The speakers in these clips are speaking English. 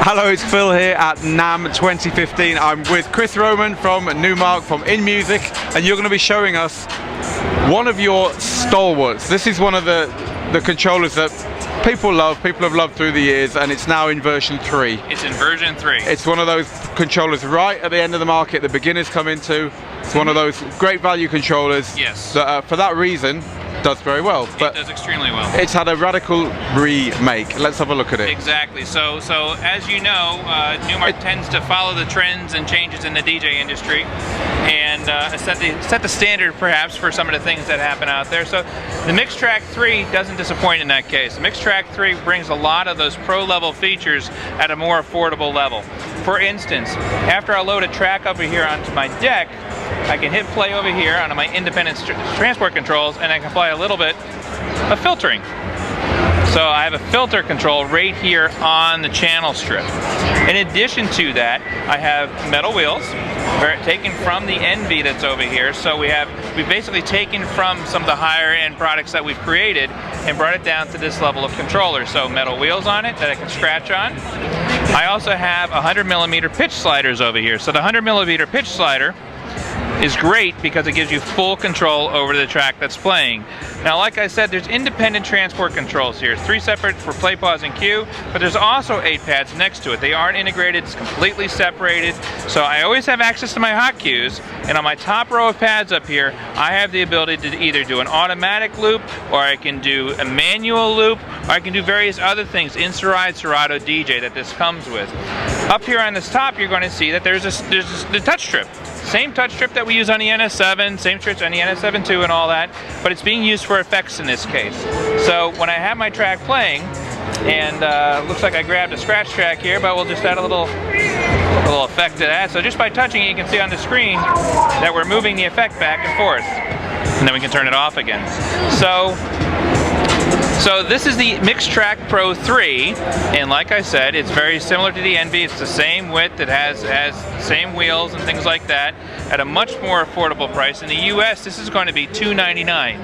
Hello, it's Phil here at NAMM 2015. I'm with Chris Roman from Numark, from In Music, and you're going to be showing us one of your stalwarts. This is one of the controllers that people have loved through the years, and it's now in version 3. It's in version 3. It's one of those controllers right at the end of the market that beginners come into. It's one of those great value controllers. Yes. That for that reason does very well. But it does extremely well. It's had a radical remake. Let's have a look at it. Exactly. So as you know, Numark tends to follow the trends and changes in the DJ industry, and set the standard perhaps for some of the things that happen out there. So the Mixtrack 3 doesn't disappoint in that case. The Mixtrack 3 brings a lot of those pro-level features at a more affordable level. For instance, after I load a track over here onto my deck, I can hit play over here on my independent transport controls, and I can apply a little bit of filtering. So I have a filter control right here on the channel strip. In addition to that, I have metal wheels taken from the NV that's over here. So we've basically taken from some of the higher end products that we've created and brought it down to this level of controller. So metal wheels on it that I can scratch on. I also have 100mm pitch sliders over here. So the 100mm pitch slider is great because it gives you full control over the track that's playing. Now, like I said, there's independent transport controls here. 3 separate for play, pause, and cue, but there's also 8 pads next to it. They aren't integrated, it's completely separated. So I always have access to my hot cues, and on my top row of pads up here, I have the ability to either do an automatic loop, or I can do a manual loop, or I can do various other things, Insta-Ride, Serato, DJ that this comes with. Up here on this top, you're going to see that there's the touch strip. Same touch strip that we use on the NS7, same strip on the NS7 II and all that, but it's being used for effects in this case. So when I have my track playing, and looks like I grabbed a scratch track here, but we'll just add a little effect to that. So just by touching it, you can see on the screen that we're moving the effect back and forth. And then we can turn it off again. So this is the Mixtrack Pro 3, and like I said, it's very similar to the NV. It's the same width, it has same wheels and things like that at a much more affordable price. In the US, this is going to be $299.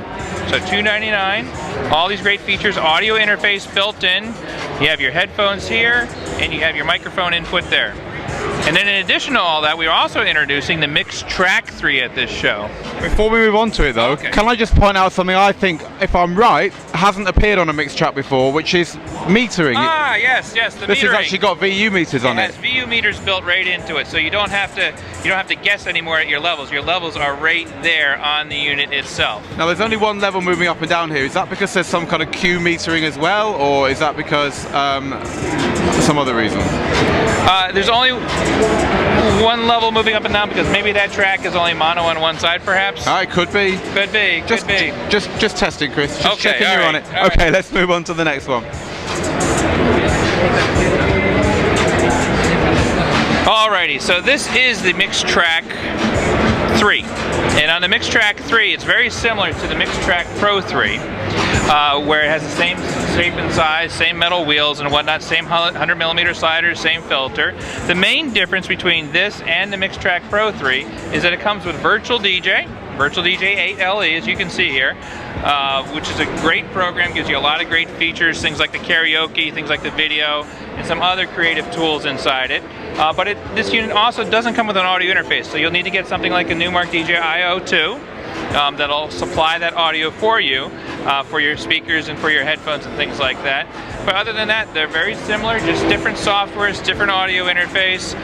So $299, all these great features, audio interface built in, you have your headphones here, and you have your microphone input there. And then in addition to all that, we are also introducing the Mixtrack 3 at this show. Before we move on to it though, Can I just point out something I think, if I'm right, hasn't appeared on a Mixtrack before, which is metering. Ah, yes, the metering. This has actually got VU meters on it. It has VU meters built right into it, so you don't have to guess anymore at your levels. Your levels are right there on the unit itself. Now there's only one level moving up and down here. Is that because there's some kind of cue metering as well, or is that because some other reason? There's only one level moving up and down because maybe that track is only mono on one side, perhaps. It could be. Could be. Just testing, Chris. Just okay, checking you're on it. Okay, let's move on to the next one. Alrighty, so this is the Mixtrack 3. And on the Mixtrack 3, it's very similar to the Mixtrack Pro 3, where it has the same shape and size, same metal wheels and whatnot, same 100mm sliders, same filter. The main difference between this and the Mixtrack Pro 3 is that it comes with Virtual DJ 8 LE, as you can see here, which is a great program, gives you a lot of great features, things like the karaoke, things like the video, and some other creative tools inside it. But this unit also doesn't come with an audio interface, so you'll need to get something like a Numark DJI-O2 that'll supply that audio for you, for your speakers and for your headphones and things like that. But other than that, they're very similar, just different softwares, different audio interface,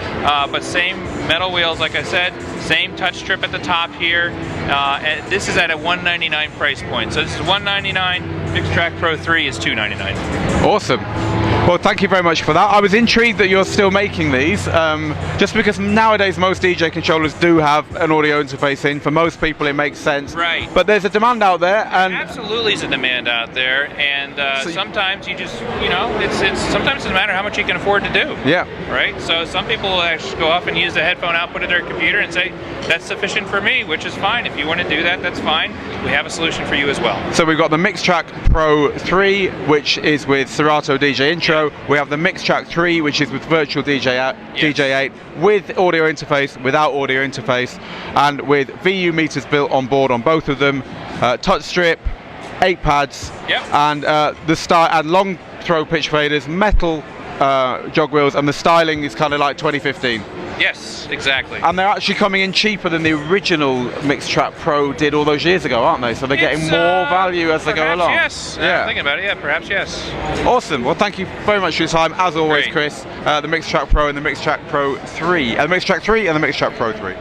but same metal wheels, like I said, same touch strip at the top here. And this is at a $199 price point. So this is $199, Mixtrack Pro 3 is $299. Awesome. Well, thank you very much for that. I was intrigued that you're still making these, just because nowadays most DJ controllers do have an audio interface in. For most people it makes sense. Right. But there's a demand out there. And absolutely is a demand out there, and sometimes you just, sometimes it doesn't matter how much you can afford to do. Yeah. Right? So some people will actually go off and use the headphone output of their computer and say, that's sufficient for me, which is fine. If you want to do that, that's fine. We have a solution for you as well. So we've got the Mixtrack Pro 3, which is with Serato DJ Intro. We have the Mixtrack 3, which is with Virtual DJ 8, with audio interface, without audio interface, and with VU meters built on board on both of them, touch strip, 8 pads, and the start and long throw pitch faders, metal jog wheels, and the styling is kind of like 2015. Yes, exactly. And they're actually coming in cheaper than the original Mixtrack Pro did all those years ago, aren't they? So they're getting more value as they go along. Yes. Yeah. Thinking about it, yeah, perhaps yes. Awesome. Well, thank you very much for your time, as always, Great. Chris. The Mixtrack Pro and the Mixtrack Pro 3, and the Mixtrack 3 and the Mixtrack Pro 3.